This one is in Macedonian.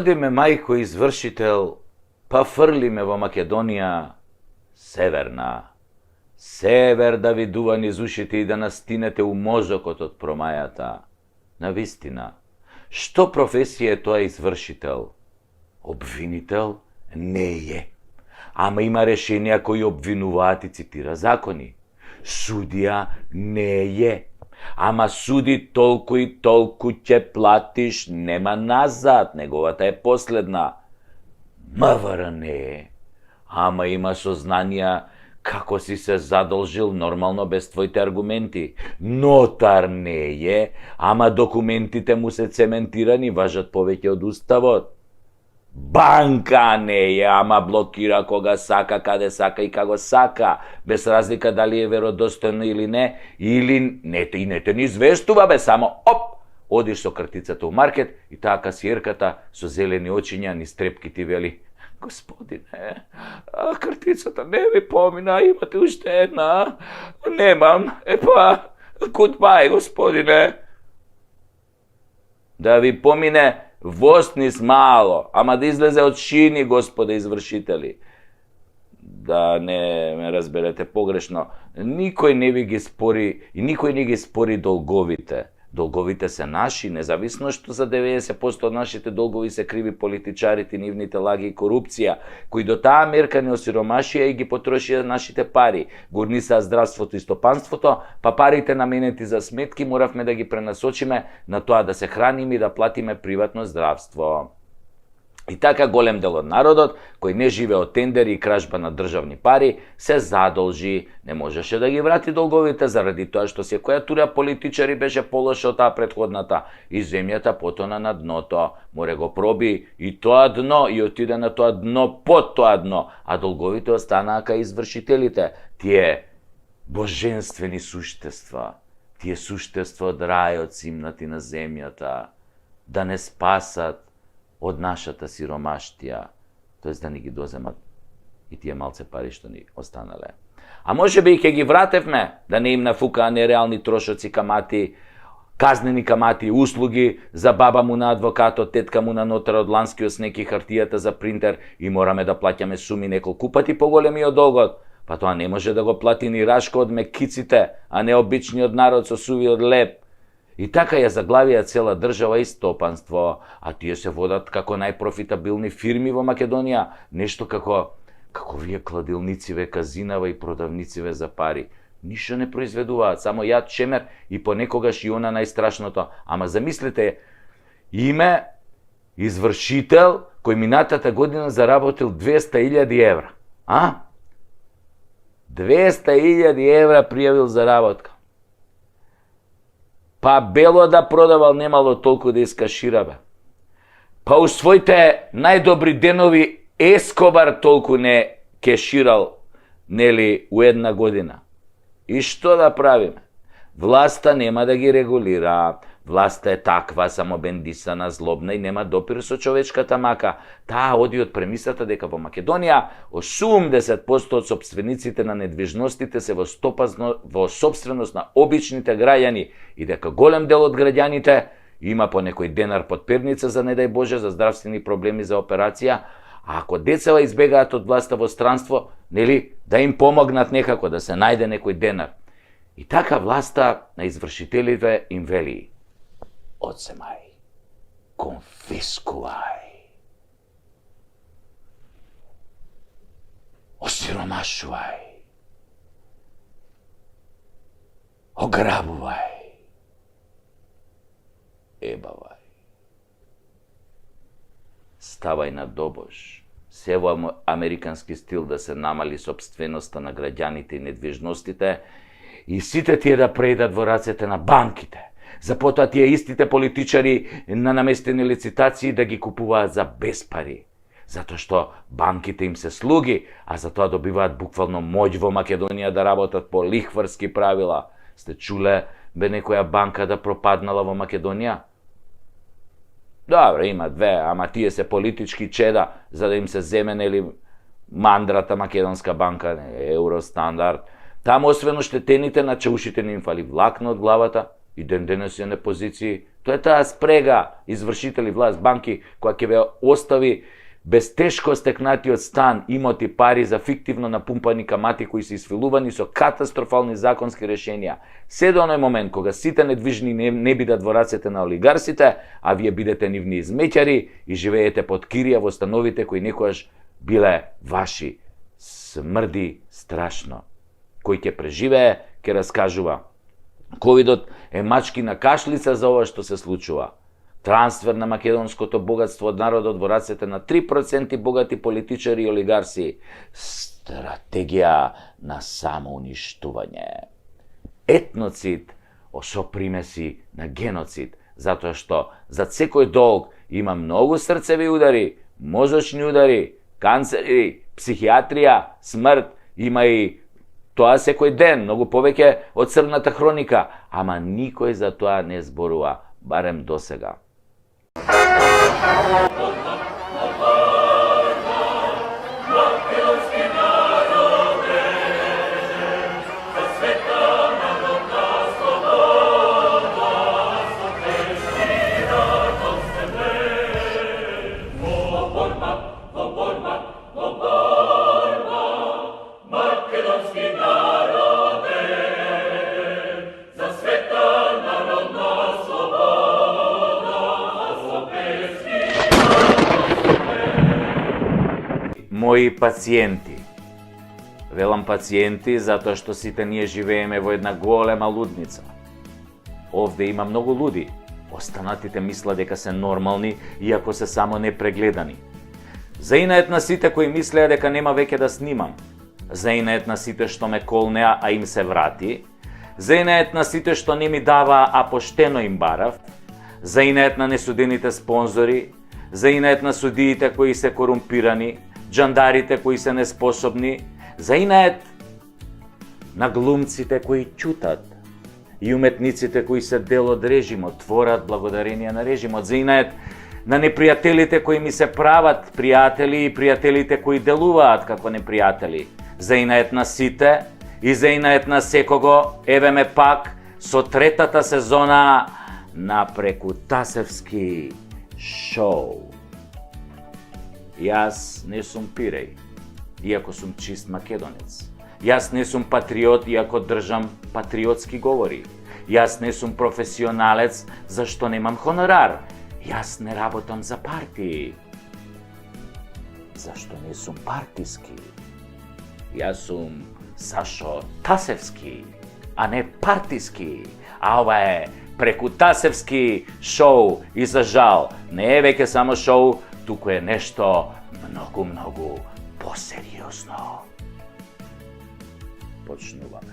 одиме мајко извршител, па фрлиме во Македонија северна. Север да ви дува низ ушите и да настинете у мозокот од промајата. Навистина, што професија е тоа извршител? Обвинител не е. Ама има решенија кои обвинуваат и цитира закони. Судија не е. Ама суди толку и толку ќе платиш, нема назад, неговата е последна. МВР не е. Ама има сознанија како си се задолжил нормално без твоите аргументи. Нотар не е, ама документите му се цементирани, важат повеќе од уставот. Банка не е, ама блокира кога сака, каде сака и како сака, без разлика дали е веродостојно или не, или не те ни известува, бе, само оп, одиш со картицата у маркет и таа касиерката со зелени очиња низ трепки ти вели: Господине, картицата не ви помина, имате уште една? Немам, goodbye, господине. Да ви помине воз низ мало, ама да излезе од шини, господа извршители. Да не ме разберете погрешно, никој не ви ги спори и никој не ги спори долговите. Долговите се наши, независно што за 90% од нашите долгови се криви политичарите, нивните лаги и корупција, кои до таа мерка не осиромашија и ги потрошија нашите пари. Горнисаа здравството и стопанството, па парите наменети за сметки моравме да ги пренасочиме на тоа да се храниме и да платиме приватно здравство. И така голем дел од народот, кој не живе од тендери и кражба на државни пари, се задолжи, не можеше да ги врати долговите заради тоа што секоја тура политичари беше полоша од таа претходната и земјата потона на дното. Море го проби и тоа дно и отиде на тоа дно под тоа дно, а долговите останаа кај извршителите. Тие божествени суштества, тие суштества од рајот симнати на земјата, да не спасат од нашата сиромаштија, тоест да ни ги доземат и тие малце пари што ни останале. А може би и ќе ги вратевме, да не им нафукаа нереални трошоци, камати, казнени камати, услуги за баба му на адвокатот, тетка му на нотарот, ланскиот снег и хартијата за принтер и мораме да плаќаме суми неколку пати поголеми од долгот. Па тоа не може да го плати ни Рашко од мекиците, а не обичниот народ со сувиот леп. И така ја заглавија цела држава и стопанство, а тие се водат како најпрофитабилни фирми во Македонија, нешто како вие кладилнициве, казинава и продавнициве за пари. Ништо не произведуваат, само јад, шемер и понекогаш и она најстрашното. Ама замислете, име извршител кој минатата година заработил 200.000 евра. 200.000 евра пријавил заработка. Па бело да продавал, немало толку да искашира, бе. Па у своите најдобри денови Ескобар толку не кеширал, нели, у една година. И што да правиме? Власта нема да ги регулира. Власта е таква, само бендисана, злобна и нема допир со човечката мака. Таа оди од премисата дека во Македонија 80% од сопствениците на недвижностите се во сопственост на обичните граѓани и дека голем дел од граѓаните има по некој денар под перница за не дај Боже за здравствени проблеми за операција, а ако децава избегаат од власта во странство, нели, да им помогнат некако да се најде некој денар. И така власта на извршителите им вели: одземај, конфискувај, осиромашувај, ограбувај, ебавај, ставај на добош, се во американски стил да се намали собственоста на граѓаните и недвижностите и сите тие да преидат во рацете на банките. За потоа тие истите политичари на наместени лицитации да ги купуваат за без пари. Затоа што банките им се слуги, а за тоа добиваат буквално моќ во Македонија да работат по лихварски правила. Сте чуле бе некоја банка да пропаднала во Македонија? Добре, има две, ама тие се политички чеда, за да им се земе, нели, мандрата Македонска банка, Евростандард. Таму освен оштетените на чаушите не им фали влакно од главата, и ден денес е на позиции. Тоа е таа спрега извршители, власт, банки, која ќе ве остави без тешко стекнатиот стан, имоти, пари за фиктивно напумпани камати кои се исфилувани со катастрофални законски решенија. Се до оној момент кога сите недвижни не бидат во рацете на олигарсите, а вие бидете нивни измеќари и живеете под кирија во становите кои некојаш биле ваши. Смрди страшно. Кој ќе преживее, ќе раскажува. Ковидот е мачки на кашлица за ова што се случува. Трансфер на македонското богатство од народот во рацете на 3% богати политичари и олигарси. Стратегија на самоуништување. Етноцид со примеси на геноцид, затоа што за секој долг има многу срцеви удари, мозочни удари, канцери, психијатрија, смрт, има и тоа секој ден, многу повеќе од црната хроника, ама никој за тоа не зборува, барем досега. Мои пациенти. Велам пациенти затоа што сите ние живееме во една голема лудница. Овде има многу луди. Останатите мислат дека се нормални, иако се само непрегледани. Заинает на сите кои мислеа дека нема веќе да снимам. Заинает на сите што ме колнеа, а им се врати. Заинает на сите што не ми дава, а поштено им барав. Заинает на несудените спонзори. Заинает на судиите кои се корумпирани. Джандарите кои се неспособни, заинает на глумците кои ќутат и уметниците кои се дел од режимот, творат благодарение на режимот, заинает на непријателите кои ми се прават пријатели и пријателите кои делуваат како непријатели, заинает на сите и заинает на секого, еве ме пак со третата сезона на Прекутасевски шоу. Јас не сум пиреј, иако сум чист македонец. Јас не сум патриот, иако држам патриотски говори. Јас не сум професионалец, зашто немам хонорар. Јас не работам за партии, зашто не сум партиски. Јас сум Сашо Тасевски, а не партиски. А ова е Прекутасевски шоу и за жал не е веќе само шоу, туку е нешто многу посериозно. Почнуваме.